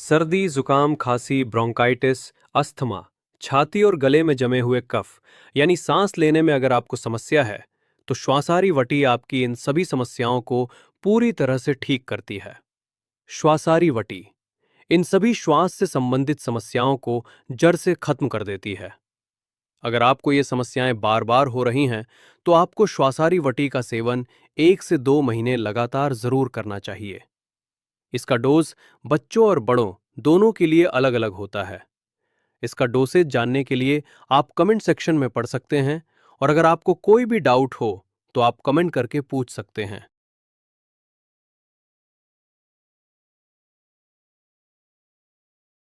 सर्दी, जुकाम, खांसी, ब्रोंकाइटिस, अस्थमा, छाती और गले में जमे हुए कफ यानी सांस लेने में अगर आपको समस्या है, तो श्वासारी वटी आपकी इन सभी समस्याओं को पूरी तरह से ठीक करती है। श्वासारी वटी इन सभी श्वास से संबंधित समस्याओं को जड़ से खत्म कर देती है। अगर आपको ये समस्याएं बार बार हो रही हैं, तो आपको श्वासारी वटी का सेवन 1 से 2 महीने लगातार जरूर करना चाहिए। इसका डोज बच्चों और बड़ों दोनों के लिए अलग अलग होता है। इसका डोसेज जानने के लिए आप कमेंट सेक्शन में पढ़ सकते हैं, और अगर आपको कोई भी डाउट हो तो आप कमेंट करके पूछ सकते हैं।